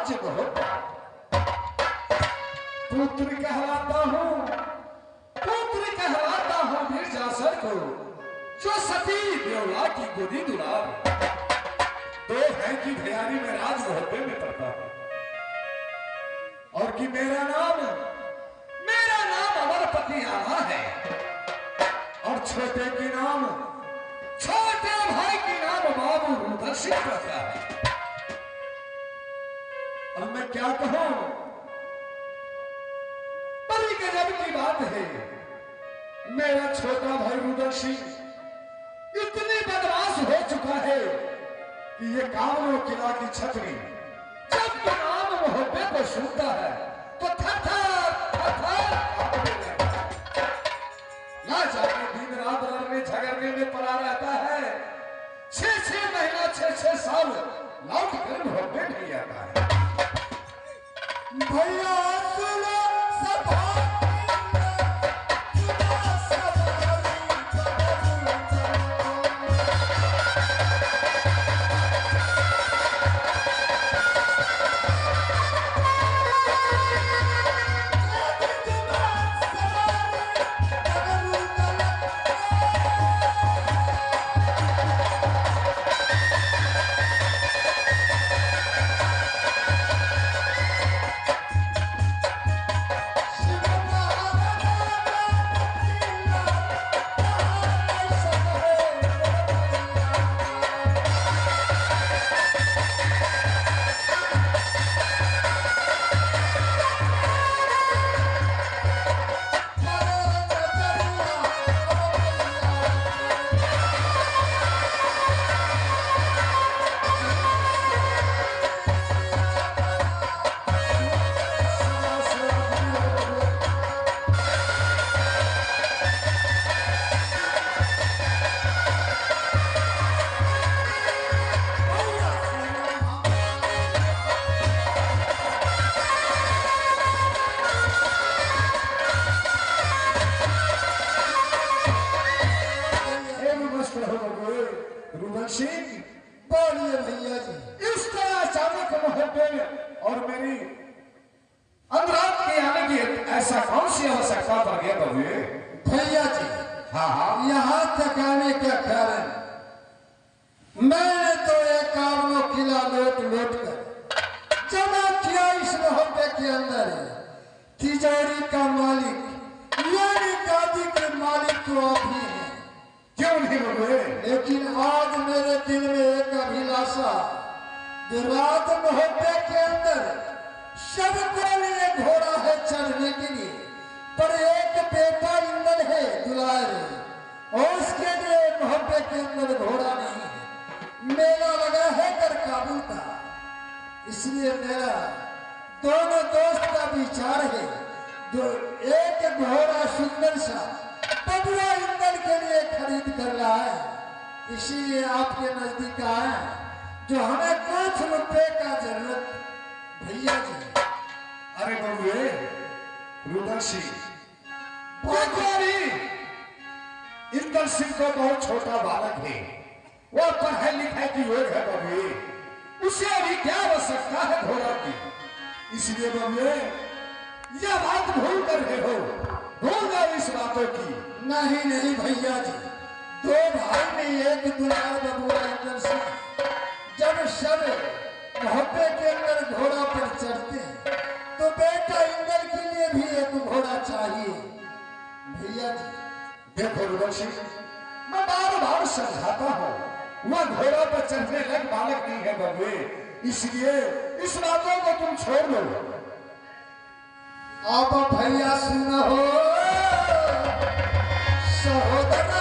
राज्य मोहब्बत। पुत्र कहलाता हूँ मिर्जासर को, जो सती ब्योला की गोदी दुलार। तो है कि भैयारी में राज मोहब्बे में पड़ता है, और कि मेरा नाम अमरपति आला है, और छोटे भाई की नाम बाबू रुद्रसिंह रखा है। अब मैं क्या कहूं, बड़ी गजब की बात है। मेरा छोटा भाई रुद्रसिंह इतनी बदमाश हो चुका है कि ये कामरों किला की छतरी जब नाम मोहब्बे को सुनता है तो थर-थर कांपने लगता है। ना जाने दिन रात लड़ने झगड़ने में पड़ा रहता है। 6-6 महीना 6-6 साल लौट कर मोहब्बे नहीं आता है। भैया सुनो सब बोलिए भैया जी। इस तरह अचानक मोहब्बे और मेरी अंतरात के आने की ऐसा कौन सी आवश्यकता पड़ गया बबुए? भैया जी हाँ, यहाँ तक आने का कारण मैंने तो एक कामों किला लौट कर जमा किया इस मोहब्बे के अंदर। तिजोरी का मालिक यानी गादी के मालिक तो आप ही हैं। क्यों नहीं बबुए? लेकिन आज मेरे दिल में एक अभिलाषा, जो रात मोहब्बे के अंदर सबको लिए घोड़ा है चढ़ने के लिए, पर एक बेटा इंदल है दुलार, और उसके लिए मोहब्बे के अंदर घोड़ा नहीं है। मेला लगा है कर काबुल का, इसलिए मेरा दोनों दोस्त का विचार है, जो एक घोड़ा सुंदर सा बबुआ इंदल के लिए खरीद कर रहा है। इसीलिए आपके नजदीक आए, जो हमें कुछ रुपए का जरूरत भैया जी। अरे बबुए रुद्र सिंह, इंदल सिंह को बहुत छोटा बालक है, वो पढ़ाई लिखाई की योग है बबुए, उसे अभी क्या आवश्यकता है घोड़ा की? इसलिए बबुए यह बात भूल कर रहे हो, भूल गए इस बातों की। नहीं भैया जी, दो भाई में एक दुलार बबुआ इंदल सिंह जब सब मोहब्बे के अंदर घोड़ा पर चढ़ते हैं, तो बेटा इंदल के लिए भी एक घोड़ा चाहिए भैया जी। देखो रुद्र सिंह, मैं बार समझाता हूँ, वह घोड़ा पर चढ़ने लायक बालक नहीं है बबुए, इसलिए इस बातों को तुम छोड़ लो। अब भैया सुनो सहोदरा,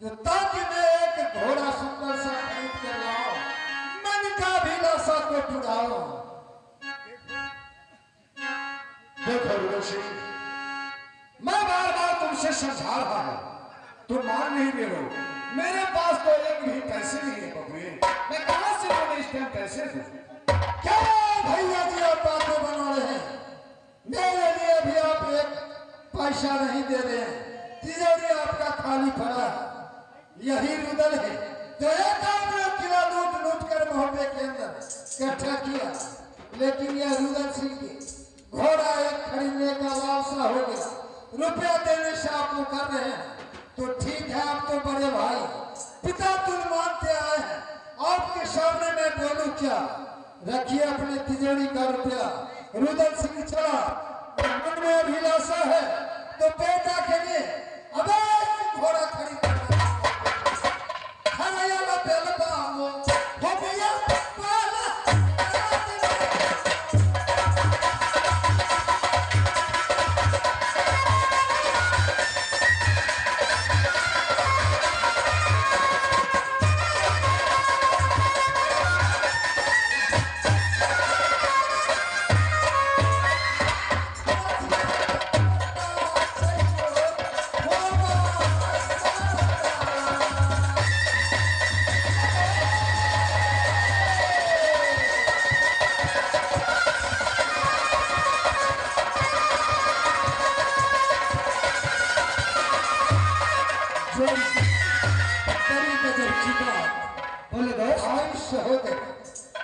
ताकि मैं एक घोड़ा सुंदर सा खरीद कर लाऊं, मन का अभिलाषा को पुराऊं। देखो रुदर्शी, मैं बार बार तुमसे समझा रहा हूं, तुम मान नहीं रहे हो। मेरे पास तो एक भी पैसे नहीं है बबुए, मैं कहां से तुम्हें इस टाइम पैसे दूं? क्या भैया जी आप बातें बना रहे हैं? मेरे लिए भी आप एक पैसा नहीं दे रहे हैं, तिजोरी आपका खाली पड़ा है। यही रुदल है जो एक किला लूट लूट कर मोहल्ले के अंदर इकट्ठा किया, लेकिन यह रुदल सिंह की घोड़ा एक खरीदने का लालसा हो गया। रुपया देने से आप लोग कर रहे हैं तो ठीक है, आप तो बड़े भाई पिता तुम मानते आए हैं, आपके सामने मैं बोलूं क्या? रखिए अपने तिजोरी का रुपया। रुदल सिंह चला, मन में अभिलाषा है तो बेटा के लिए अवश्य घोड़ा खरीद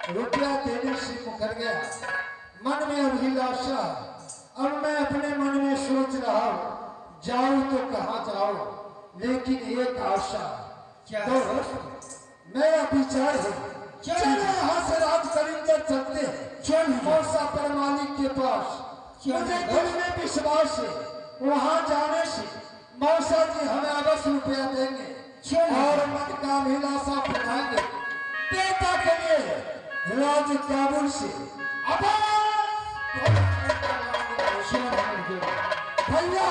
रुपया देने से मुकर गया। मन में अभिलाषा, अब मैं अपने मन में सोच रहा हूँ जाऊं तो कहाँ जाऊं, लेकिन एक आशा तो मेरा विचार है, चलो यहाँ से राज करेंगे, चलते हैं चल मौसा पर मालिक के पास। मुझे दिल में विश्वास है वहाँ जाने से मौसा जी हमें अवश्य रुपया देंगे और मन का अभिलाषा पुराएंगे। बेटा के लिए राज काबुल से भैया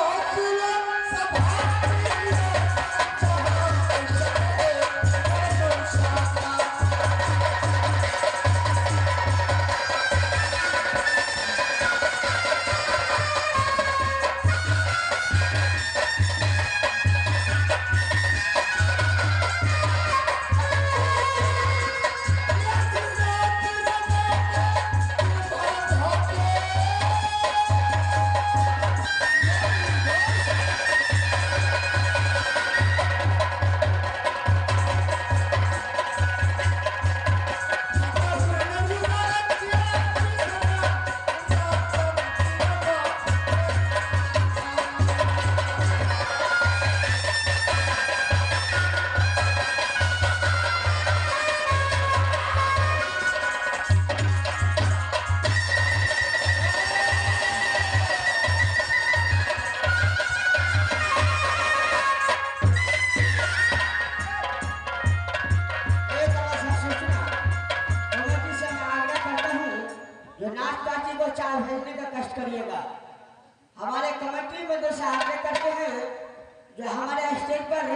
चाय भेजने का कष्ट करिएगा। हमारे कमेटी में जो सहायता करते हैं, जो हमारे स्टेज पर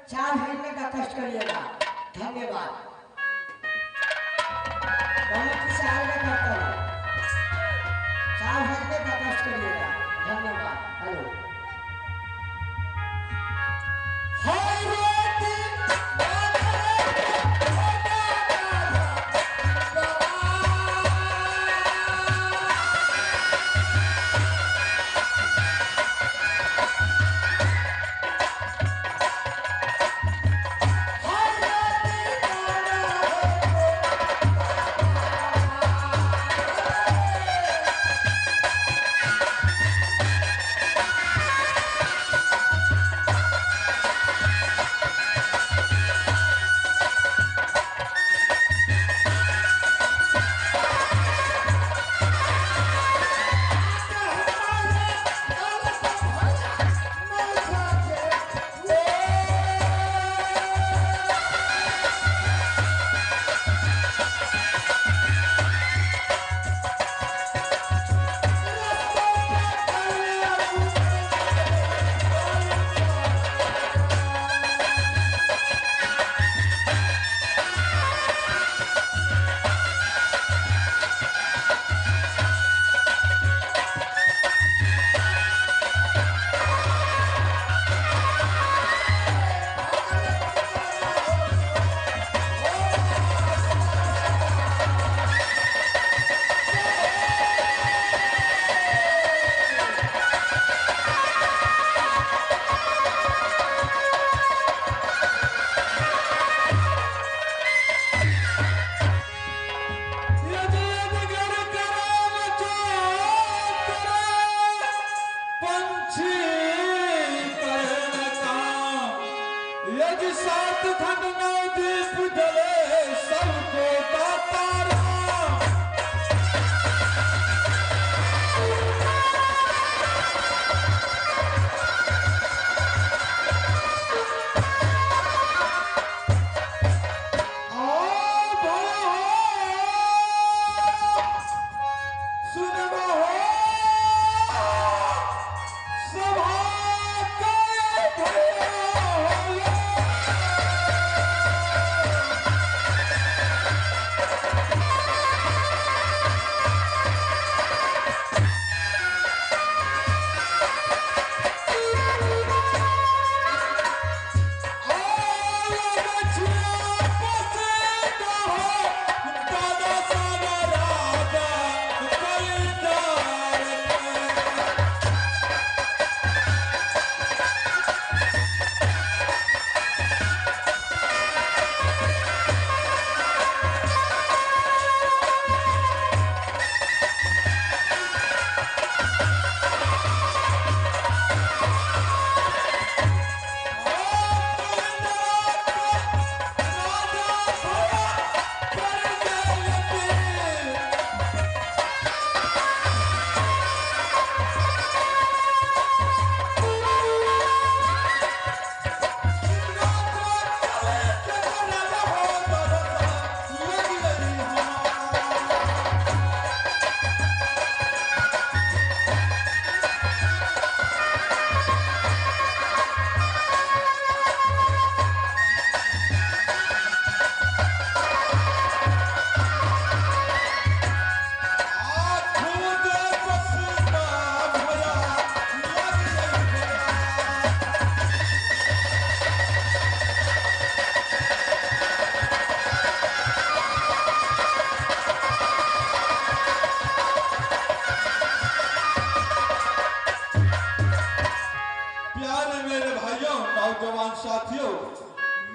चाय भेजने का कष्ट करिएगा। धन्यवाद। कमेटी सहायता करता हूँ, चाय भेजने का कष्ट करिएगा। धन्यवाद। हेलो।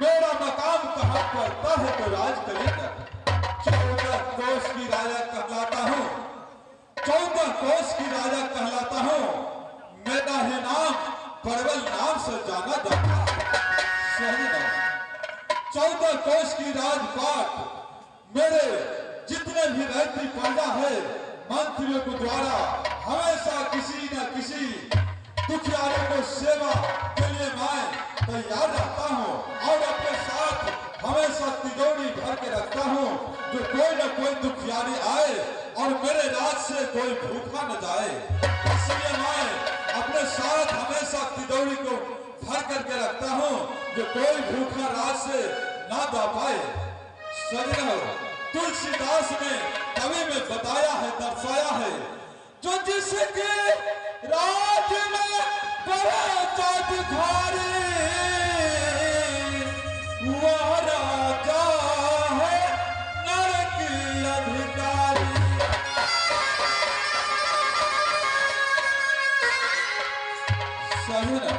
मेरा मकाम कहाँ पड़ता है तो राज करेगा। 14 कोस की राजा कहलाता हूँ, 14 कोस की राजा कहलाता हूँ। मेरा ही नाम परवल नाम से जाना जाता है। सही नाम 14 कोस की राजपाट मेरे जितने भी रहती प्रजा है मंत्रियों के द्वारा हमेशा किसी न किसी दुखियारों को सेवा के लिए मैं तैयार रहता हूँ और अपने साथ हमेशा तिजोरी भर के रखता हूँ। जो कोई न कोई दुखियारी आए और मेरे राज से कोई भूखा न जाए, इसलिए मैं अपने साथ हमेशा तिजोरी को भर करके रखता हूँ जो कोई भूखा राज से ना जा पाए। सजनो तुलसीदास ने कवि में बताया है, दर्शाया है, जो जिसके राज में बड़ा भिखारी वह राजा है नर की अधिकारी। सही ना,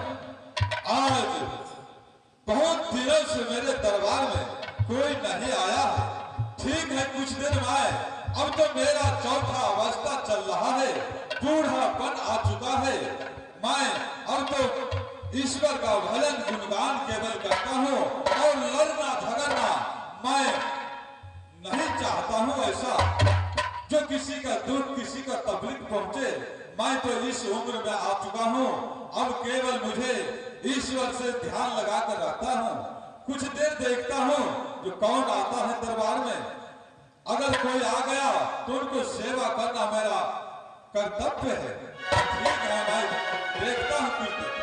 आज बहुत दिनों से मेरे दरबार में कोई नहीं आया है। ठीक है कुछ दिन आए, अब तो मेरा चौथा अवस्था चल रहा है, बूढ़ापन आ चुका है। मैं अब तो ईश्वर का भजन गुणगान केवल करता हूँ और लड़ना झगड़ना मैं नहीं चाहता हूँ। ऐसा जो किसी का दुख किसी का तकलीफ पहुँचे, मैं तो इस उम्र में आ चुका हूँ, अब केवल मुझे ईश्वर से ध्यान लगा कर रखता हूँ। कुछ देर देखता हूँ जो कौन आता है दरबार में, अगर कोई आ गया तो उनको सेवा करना मेरा कर्तव्य है। ठीक है भाई, देखता हूँ कुछ देर।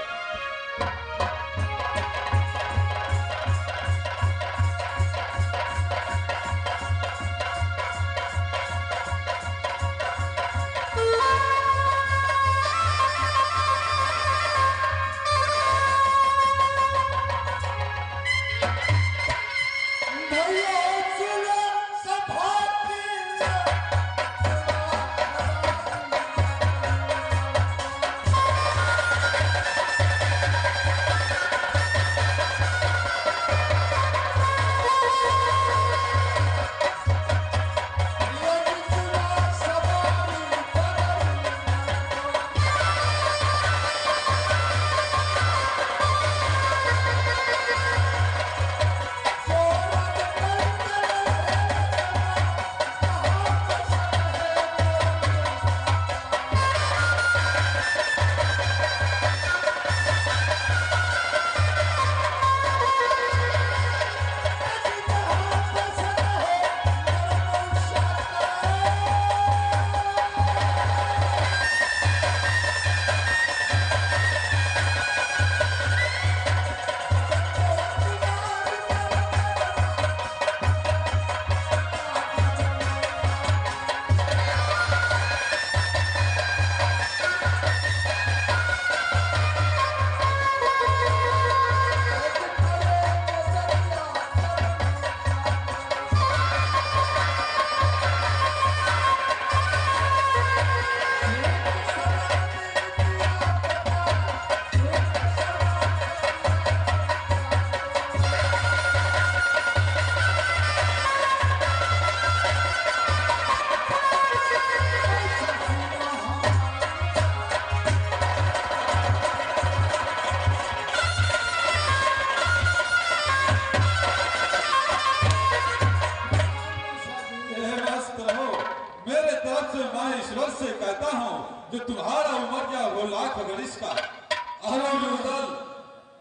जो तुम्हारा उम्र क्या हो लाख बरिस का।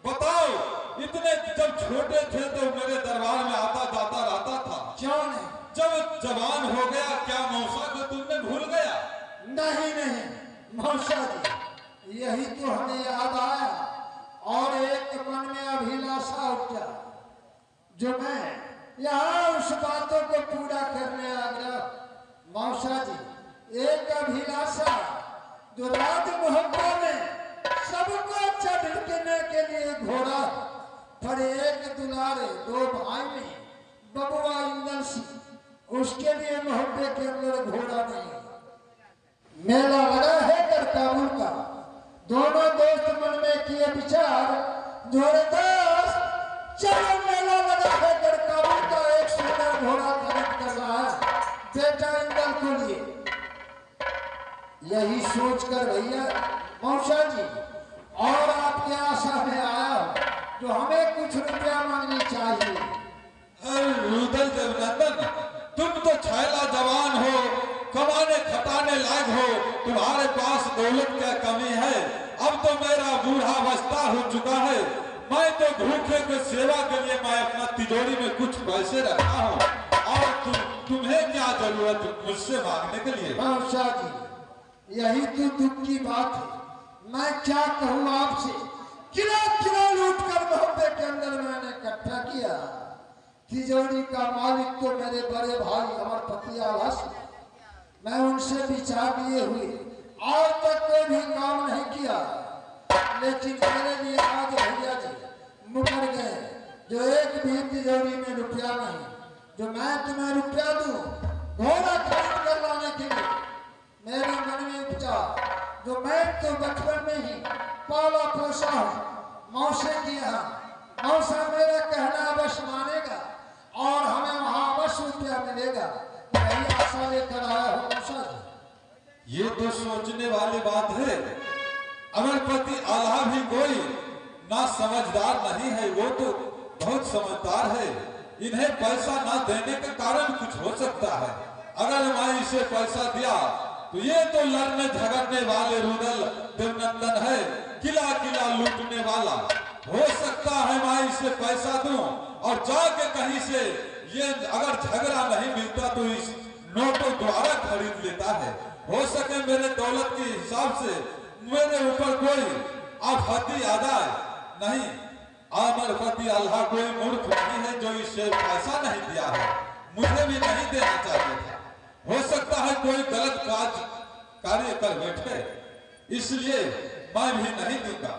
बताओ, इतने जब छोटे थे तो मेरे दरबार में आता जाता रहता था, क्यों नहीं? जब जवान हो गया क्या मौसा को तुमने भूल गया? नहीं नहीं मौसा जी, यही तो हमें याद आया और एक मन में अभिलाषा उठा जो मैं यहाँ उस बातों को पूरा करने आ गया। मौसा जी, एक अभिलाषा जो राज मोहब्बा में सबको चढ़ने के लिए घोड़ा, पर एक दुलारे दो भाई में बबुआ इंदर सिंह, उसके लिए मोहब्बे के अंदर घोड़ा नहीं। मेला लगा है कर काबुल का, दोनों दोस्त मन में किए विचार, जोड़े दोस्त चलो मेला बेटा इंदल को लिए। यही सोचकर भैया मौसा जी और आपके आशा में आया हूं, जो हमें कुछ रुपया मांगनी चाहिए। अरे रुदल देवनंदन, तुम तो छैला जवान हो, कमाने खटाने लायक हो, तुम्हारे पास दौलत क्या कमी है। अब तो मेरा बूढ़ावस्था हो चुका है, मैं तो भूखे के सेवा के लिए मैं अपना तिजोरी में कुछ पैसे रखा हूँ, और तुम्हें क्या जरूरत मुझसे मांगने के लिए। मौसा जी यही तो दुख की बात है। मैं क्या कहूँ आपसे, किला किला लूट कर मोहब्बे के अंदर मैंने इकट्ठा किया। तिजोरी का मालिक तो मेरे बड़े भाई अमरपति आवास, मैं उनसे विचार लिए हुए आज तक कोई भी काम नहीं किया। लेकिन मेरे लिए आज भैया जी मुकर गए, जो एक भी तिजोरी में रुपया नहीं, जो मैं तुम्हें रुपया दूं घोड़ा खरीद कर लाने के लिए। मेरे मन में उपजा, जो मैं तो बचपन में ही पाला पोसा हूँ मौसे के यहाँ। मौसा मेरा कहना अवश्य मानेगा और हमें वहाँ अवश्य रुपया मिलेगा। यही आशा लेकर आया हूँ मौसा जी। ये तो सोचने वाली बात है। अमरपति आल्हा भी कोई ना समझदार नहीं है, वो तो बहुत समझदार है। इन्हें पैसा ना देने का कारण कुछ हो सकता है। अगर मैं इसे पैसा दिया तो ये तो लड़ने झगड़ने वाले रुदल देवनंदन है, किला किला लूटने वाला। हो सकता है मैं इसे पैसा दूं और जाके कहीं से ये अगर झगड़ा नहीं मिलता तो इस नोटों द्वारा खरीद लेता है। हो सके मेरे दौलत के हिसाब से मेरे ऊपर कोई आफती आ जाए। नहीं, अमरपति आल्हा कोई मूर्ख नहीं है जो इसे पैसा नहीं दिया है, मुझे भी नहीं देना चाहिए था। हो सकता है कोई गलत कार्य कर बैठे, इसलिए मैं भी नहीं दूंगा।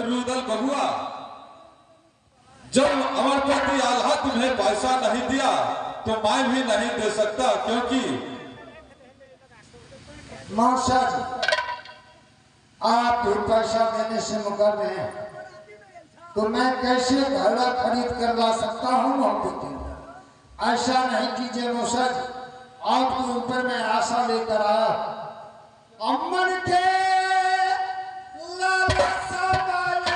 रुदल बहुआ, जब अमरपति आल्हा तुम्हें पैसा नहीं दिया तो मैं भी नहीं दे सकता, क्योंकि मौसा जी आप भी पैसा देने से मुकर रहे हैं, तो मैं कैसे घोड़ा खरीद कर ला सकता हूँ मोहब्बत के अंदर। ऐसा नहीं कीजिए मौसा जी, आपके ऊपर मैं आशा लेकर आया। अमन के लालसा वाले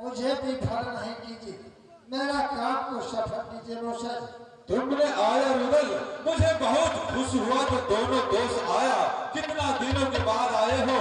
मुझे भी फल नहीं कीजिए, मेरा काम को सफल कीजिए मौसा जी। तुमने आया रुदल, मुझे बहुत खुश हुआ तो दोनों दोस्त आया। कितना दिनों के बाद आए हो।